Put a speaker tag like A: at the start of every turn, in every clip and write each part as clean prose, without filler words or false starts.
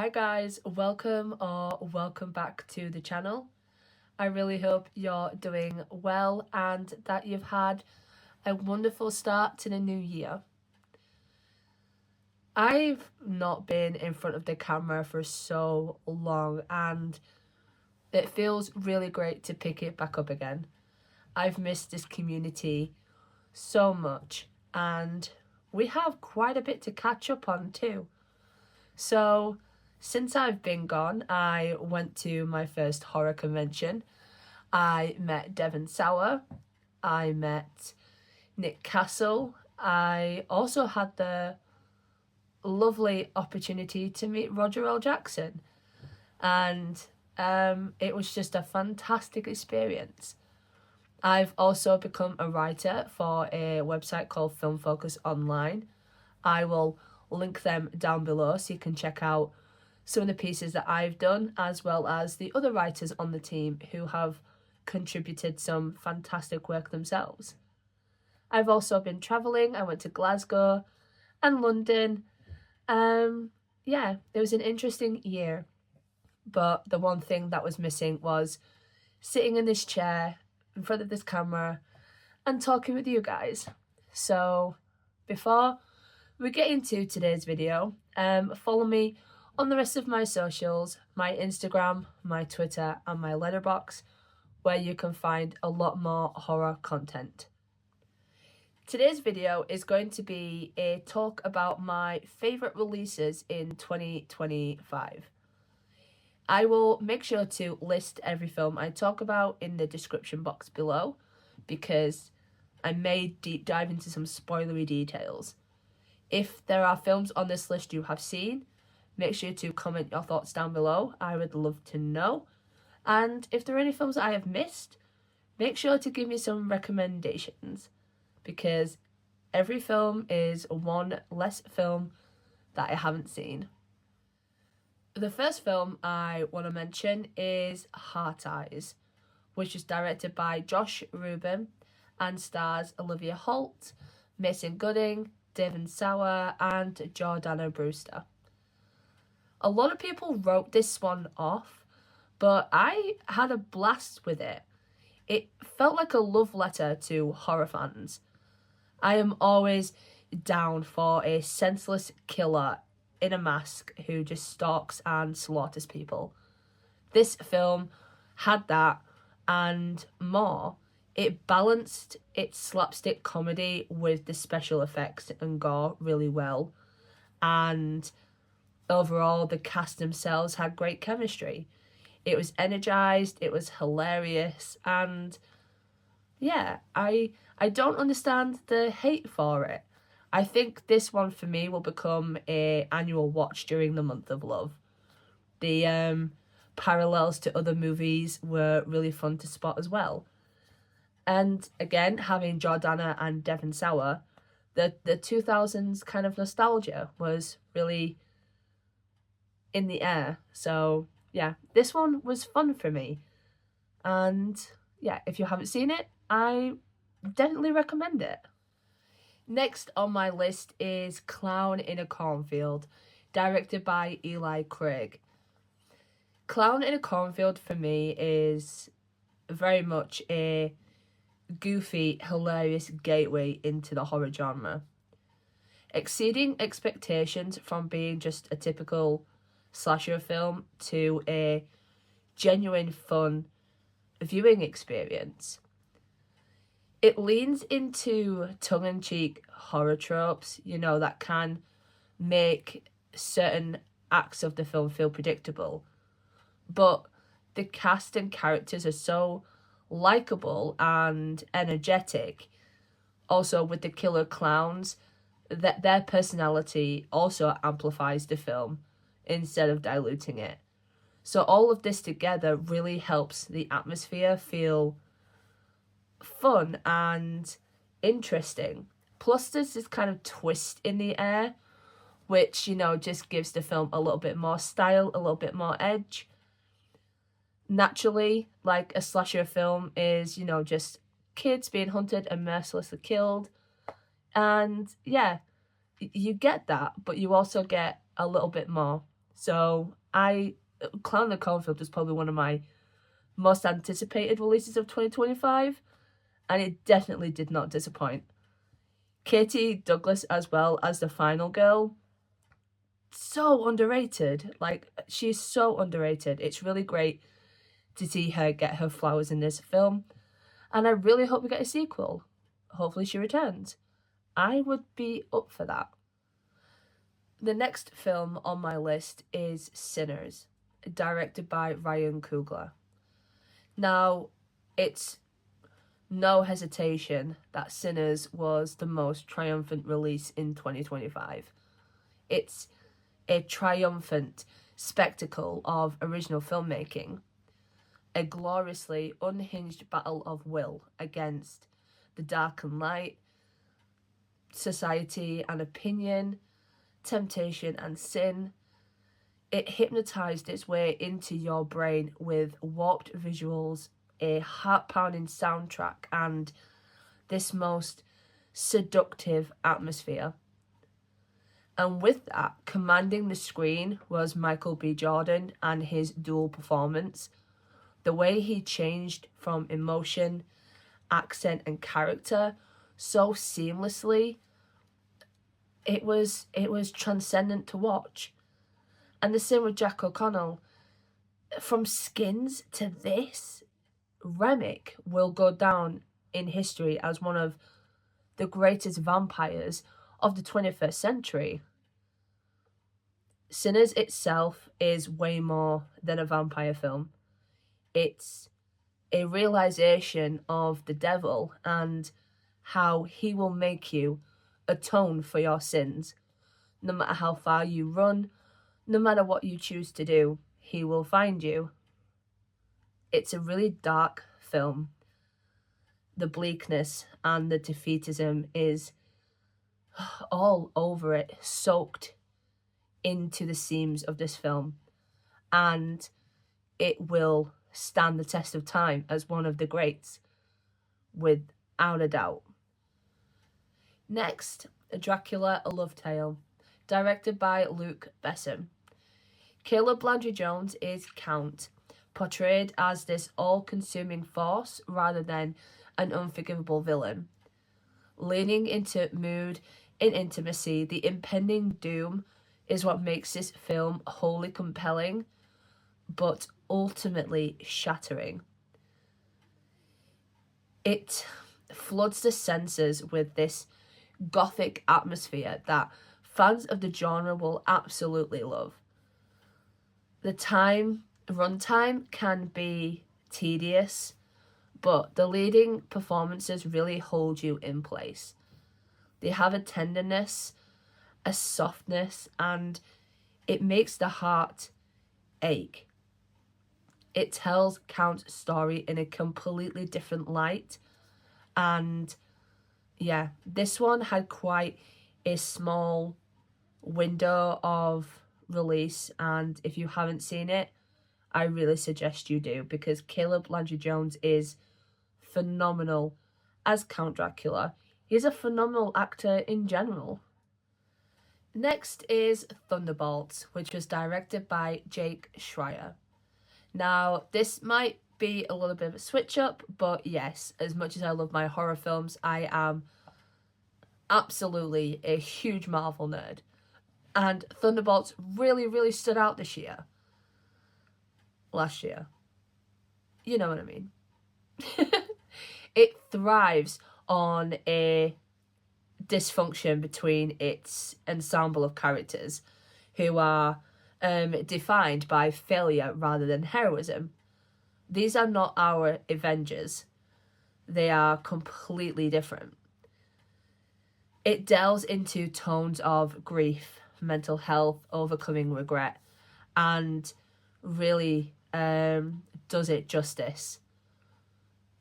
A: Hi guys, welcome back to the channel. I really hope you're doing well and that you've had a wonderful start to the new year. I've not been in front of the camera for so long and it feels really great to pick it back up again. I've missed this community so much and we have quite a bit to catch up on too. So since I've been gone, I went to my first horror convention. I met Devon Sauer. I met Nick Castle. I also had the lovely opportunity to meet Roger L. Jackson. And it was just a fantastic experience. I've also become a writer for a website called Film Focus Online. I will link them down below so you can check out some of the pieces that I've done, as well as the other writers on the team who have contributed some fantastic work themselves. I've also been travelling. I went to Glasgow and London. It was an interesting year, but the one thing that was missing was sitting in this chair in front of this camera and talking with you guys. So before we get into today's video, follow me on the rest of my socials, my Instagram, my Twitter and my Letterboxd, where you can find a lot more horror content. Today's video is going to be a talk about my favourite releases in 2025. I will make sure to list every film I talk about in the description box below, because I may deep dive into some spoilery details. If there are films on this list you have seen, make sure to comment your thoughts down below. I would love to know. And if there are any films I have missed, make sure to give me some recommendations, because every film is one less film that I haven't seen. The first film I want to mention is Heart Eyes, which is directed by Josh Rubin and stars Olivia Holt, Mason Gooding, Devon Sauer and Jordana Brewster. A lot of people wrote this one off, but I had a blast with it. It felt like a love letter to horror fans. I am always down for a senseless killer in a mask who just stalks and slaughters people. This film had that and more. It balanced its slapstick comedy with the special effects and gore really well. And overall, the cast themselves had great chemistry. It was energized, it was hilarious, and yeah, I don't understand the hate for it. I think this one for me will become an annual watch during the month of love. The parallels to other movies were really fun to spot as well. And again, having Jordana and Devon Sauer, the 2000s kind of nostalgia was really in the air. So yeah, this one was fun for me. And yeah, if you haven't seen it, I definitely recommend it. Next on my list is Clown in a Cornfield, directed by Eli Craig. Clown in a Cornfield for me is very much a goofy, hilarious gateway into the horror genre. Exceeding expectations from being just a typical slasher film to a genuine fun viewing experience. It leans into tongue-in-cheek horror tropes, that can make certain acts of the film feel predictable. But the cast and characters are so likeable and energetic. Also with the killer clowns, that their personality also amplifies the film instead of diluting it. So all of this together really helps the atmosphere feel fun and interesting. Plus there's this kind of twist in the air, which, just gives the film a little bit more style, a little bit more edge. Naturally, like a slasher film is, just kids being hunted and mercilessly killed. And yeah, you get that, but you also get a little bit more. So Clown the Cornfield was probably one of my most anticipated releases of 2025, and it definitely did not disappoint. Katie Douglas as well as the final girl, so underrated. Like, she's so underrated. It's really great to see her get her flowers in this film, and I really hope we get a sequel. Hopefully she returns. I would be up for that. The next film on my list is Sinners, directed by Ryan Coogler. Now, it's no hesitation that Sinners was the most triumphant release in 2025. It's a triumphant spectacle of original filmmaking, a gloriously unhinged battle of will against the dark and light, society and opinion, temptation and sin. It hypnotized its way into your brain with warped visuals, a heart-pounding soundtrack, and this most seductive atmosphere. And with that, commanding the screen was Michael B. Jordan and his dual performance. The way he changed from emotion, accent, and character so seamlessly, it was transcendent to watch. And the same with Jack O'Connell. From Skins to this, Remick will go down in history as one of the greatest vampires of the 21st century. Sinners itself is way more than a vampire film. It's a realization of the devil and how he will make you atone for your sins. No matter how far you run, no matter what you choose to do, he will find you. It's a really dark film. The bleakness and the defeatism is all over it, soaked into the seams of this film. And it will stand the test of time as one of the greats, without a doubt. Next, Dracula, A Love Tale, directed by Luc Besson. Caleb Landry Jones is Count, portrayed as this all-consuming force rather than an unforgivable villain. Leaning into mood and intimacy, the impending doom is what makes this film wholly compelling, but ultimately shattering. It floods the senses with this gothic atmosphere that fans of the genre will absolutely love. The runtime can be tedious, but the leading performances really hold you in place. They have a tenderness, a softness, and it makes the heart ache. It tells Count's story in a completely different light, and yeah, this one had quite a small window of release, and if you haven't seen it, I really suggest you do, because Caleb Landry Jones is phenomenal as Count Dracula. He's a phenomenal actor in general. Next is Thunderbolts, which was directed by Jake Schreier. Now, this might be a little bit of a switch up, but yes, as much as I love my horror films, I am absolutely a huge Marvel nerd. And Thunderbolts really, really stood out this year. Last year. You know what I mean. It thrives on a dysfunction between its ensemble of characters who are defined by failure rather than heroism. These are not our Avengers. They are completely different. It delves into tones of grief, mental health, overcoming regret, and really does it justice.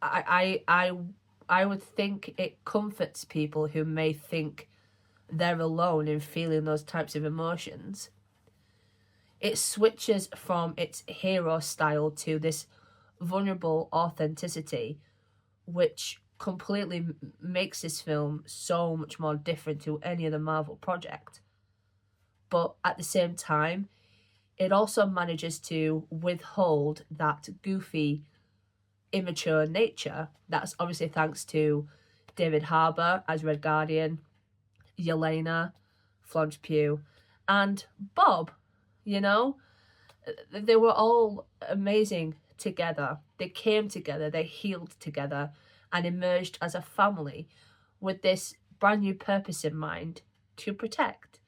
A: I would think it comforts people who may think they're alone in feeling those types of emotions. It switches from its hero style to this vulnerable authenticity, which completely makes this film so much more different to any other Marvel project. But at the same time, it also manages to withhold that goofy, immature nature. That's obviously thanks to David Harbour as Red Guardian, Yelena, Florence Pugh, and Bob. You know, they were all amazing together. They came together, they healed together, and emerged as a family with this brand new purpose in mind to protect.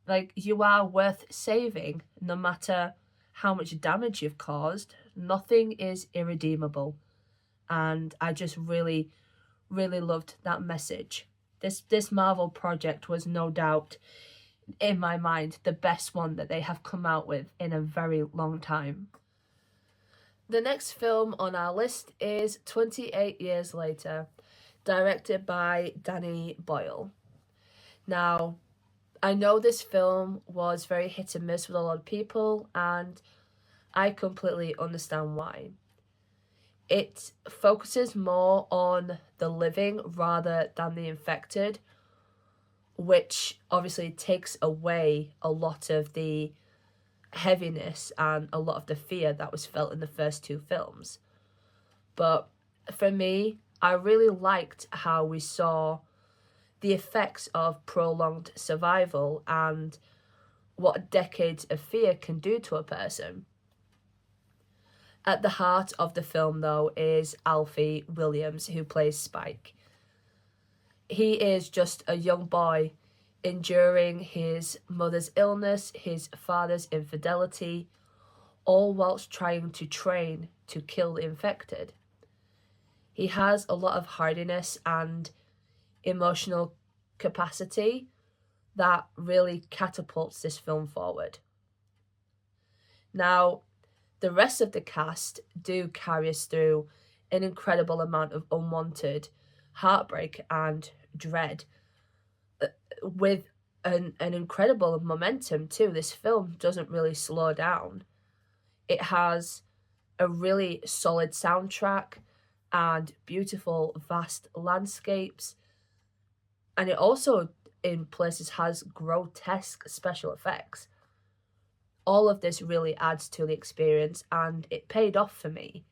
A: Like, you are worth saving no matter how much damage you've caused. Nothing is irredeemable. And I just really, really loved that message. This Marvel project was no doubt, in my mind, the best one that they have come out with in a very long time. The next film on our list is 28 Years Later, directed by Danny Boyle. Now, I know this film was very hit and miss with a lot of people, and I completely understand why. It focuses more on the living rather than the infected, which obviously takes away a lot of the heaviness and a lot of the fear that was felt in the first two films. But for me, I really liked how we saw the effects of prolonged survival and what decades of fear can do to a person. At the heart of the film, though, is Alfie Williams, who plays Spike. He is just a young boy enduring his mother's illness, his father's infidelity, all whilst trying to train to kill the infected. He has a lot of hardiness and emotional capacity that really catapults this film forward. Now, the rest of the cast do carry us through an incredible amount of unwanted heartbreak and dread, with an incredible momentum too. This film doesn't really slow down. It has a really solid soundtrack and beautiful, vast landscapes. And it also, in places, has grotesque special effects. All of this really adds to the experience, and it paid off for me.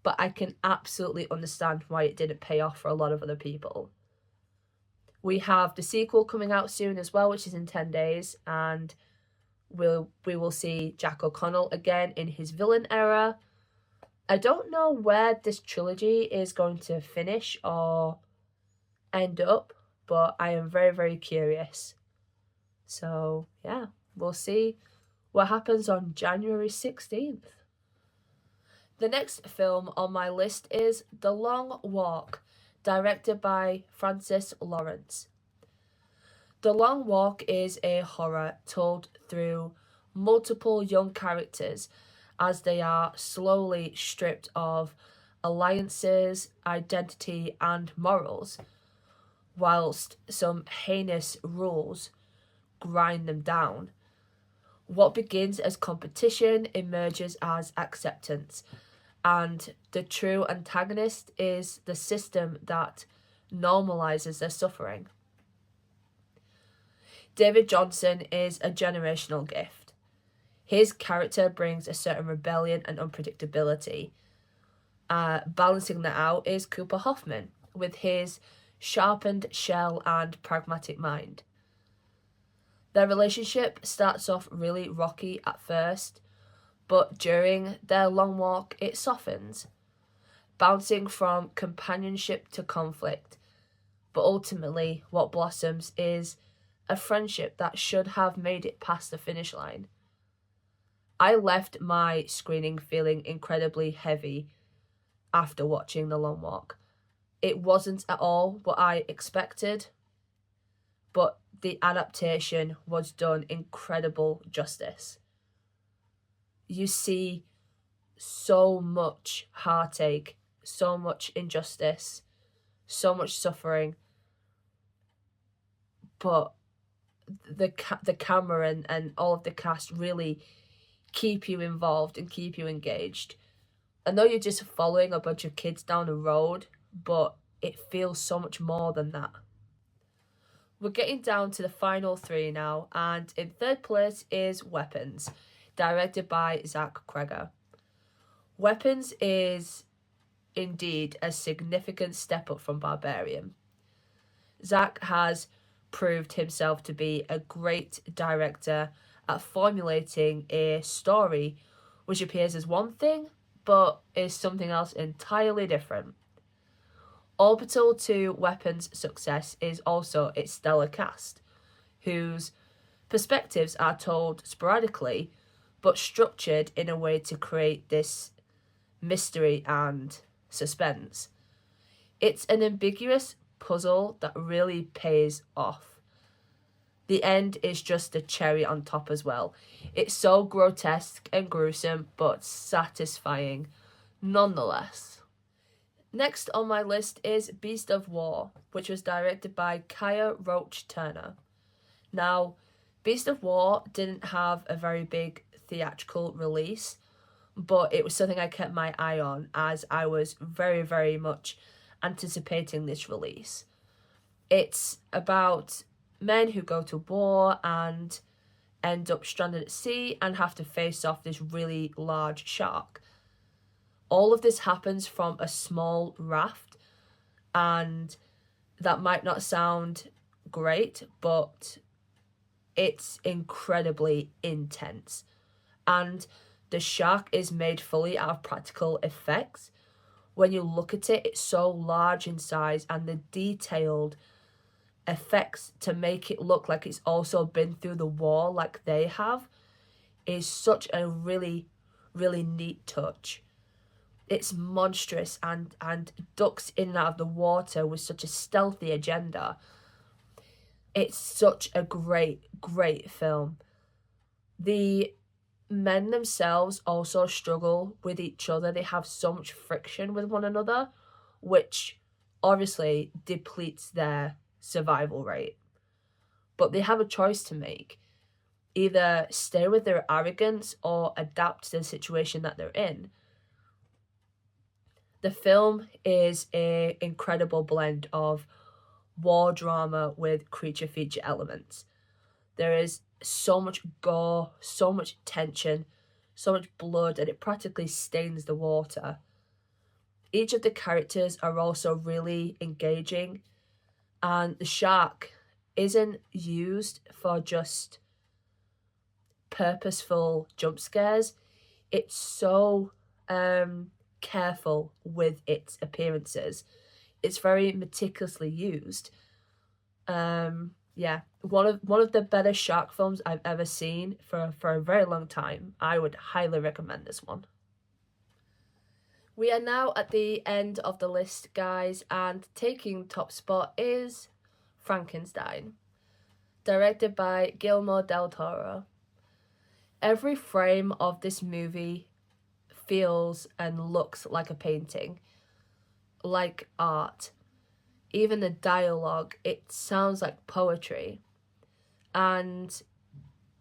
A: But I can absolutely understand why it didn't pay off for a lot of other people. We have the sequel coming out soon as well, which is in 10 days, and we will see Jack O'Connell again in his villain era. I don't know where this trilogy is going to finish or end up, but I am very, very curious. So, yeah, we'll see what happens on January 16th. The next film on my list is The Long Walk, directed by Francis Lawrence. The Long Walk is a horror told through multiple young characters as they are slowly stripped of alliances, identity, and morals, whilst some heinous rules grind them down. What begins as competition emerges as acceptance, and the true antagonist is the system that normalizes their suffering. David Johnson is a generational gift. His character brings a certain rebellion and unpredictability. Balancing that out is Cooper Hoffman, with his sharpened shell and pragmatic mind. Their relationship starts off really rocky at first, but during their long walk it softens, bouncing from companionship to conflict. But ultimately, what blossoms is a friendship that should have made it past the finish line. I left my screening feeling incredibly heavy after watching The Long Walk. It wasn't at all what I expected, but the adaptation was done incredible justice. You see so much heartache, so much injustice, so much suffering, but the camera and all of the cast really keep you involved and keep you engaged. I know you're just following a bunch of kids down the road, but it feels so much more than that. We're getting down to the final three now, and in third place is Weapons, directed by Zach Cregger. Weapons is indeed a significant step up from Barbarian. Zach has proved himself to be a great director at formulating a story which appears as one thing but is something else entirely different. Orbital to Weapons' success is also its stellar cast, whose perspectives are told sporadically but structured in a way to create this mystery and suspense. It's an ambiguous puzzle that really pays off. The end is just a cherry on top as well. It's so grotesque and gruesome, but satisfying nonetheless. Next on my list is Beast of War, which was directed by Kaya Roach Turner. Now, Beast of War didn't have a very big theatrical release, but it was something I kept my eye on as I was very, very much anticipating this release. It's about men who go to war and end up stranded at sea and have to face off this really large shark. All of this happens from a small raft, and that might not sound great, but it's incredibly intense. And the shark is made fully out of practical effects. When you look at it, it's so large in size, and the detailed effects to make it look like it's also been through the war like they have is such a really, really neat touch. It's monstrous and ducks in and out of the water with such a stealthy agenda. It's such a great, great film. The men themselves also struggle with each other. They have so much friction with one another, which obviously depletes their survival rate. But they have a choice to make. Either stay with their arrogance or adapt to the situation that they're in. The film is an incredible blend of war drama with creature feature elements. There is so much gore, so much tension, so much blood, and it practically stains the water. Each of the characters are also really engaging, and the shark isn't used for just purposeful jump scares. It's so careful with its appearances. It's very meticulously used. One of the better shark films I've ever seen for a very long time. I would highly recommend this one. We are now at the end of the list, guys, and taking top spot is Frankenstein, directed by Guillermo del Toro. Every frame of this movie feels and looks like a painting, like art. Even the dialogue, it sounds like poetry. And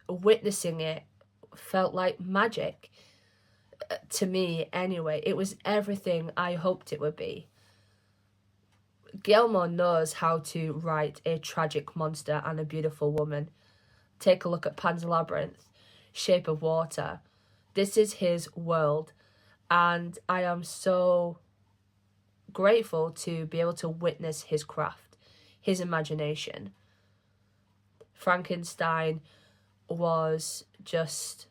A: witnessing it felt like magic. To me, anyway. It was everything I hoped it would be. Guillermo knows how to write a tragic monster and a beautiful woman. Take a look at Pan's Labyrinth, Shape of Water. This is his world. And I am so grateful to be able to witness his craft, his imagination. Frankenstein was just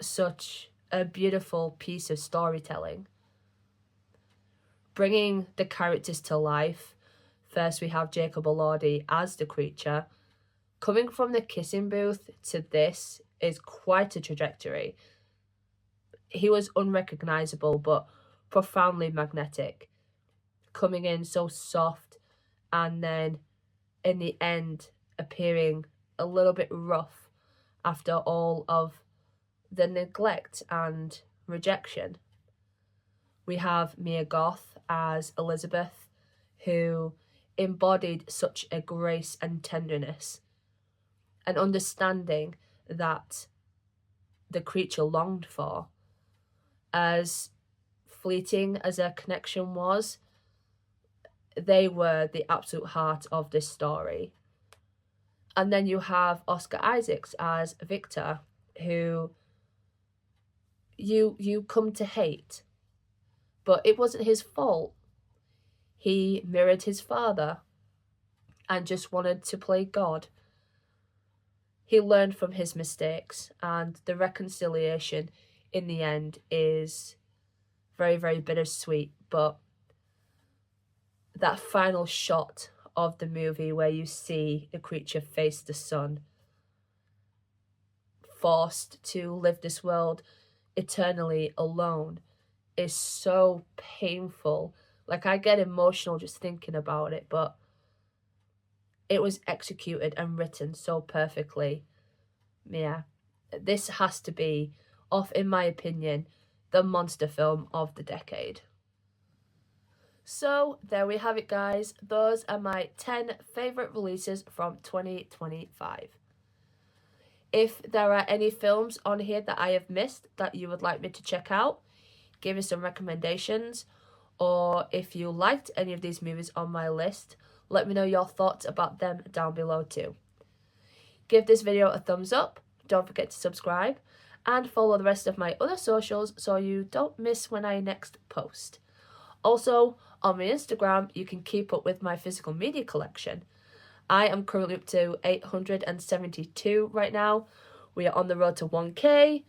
A: such a beautiful piece of storytelling. Bringing the characters to life. First we have Jacob Elordi as the creature. Coming from the Kissing Booth to this is quite a trajectory. He was unrecognisable but profoundly magnetic. Coming in so soft and then in the end appearing a little bit rough after all of the neglect and rejection. We have Mia Goth as Elizabeth, who embodied such a grace and tenderness, an understanding that the creature longed for. As fleeting as their connection was, they were the absolute heart of this story. And then you have Oscar Isaacs as Victor, who you come to hate. But it wasn't his fault. He mirrored his father and just wanted to play God. He learned from his mistakes, and the reconciliation in the end is very, very bittersweet. But that final shot of the movie where you see a creature face the sun, forced to live this world eternally alone, is so painful. Like, I get emotional just thinking about it, but it was executed and written so perfectly. Yeah, this has to be, in my opinion, the monster film of the decade. So there we have it, guys. Those are my 10 favourite releases from 2025. If there are any films on here that I have missed that you would like me to check out, give me some recommendations. Or if you liked any of these movies on my list, let me know your thoughts about them down below too. Give this video a thumbs up, don't forget to subscribe, and follow the rest of my other socials so you don't miss when I next post. Also, on my Instagram, you can keep up with my physical media collection. I am currently up to 872 right now. We are on the road to 1K.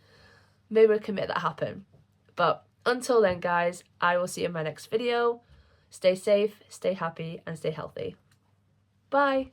A: Maybe we can make that happen. But until then, guys, I will see you in my next video. Stay safe, stay happy, and stay healthy. Bye.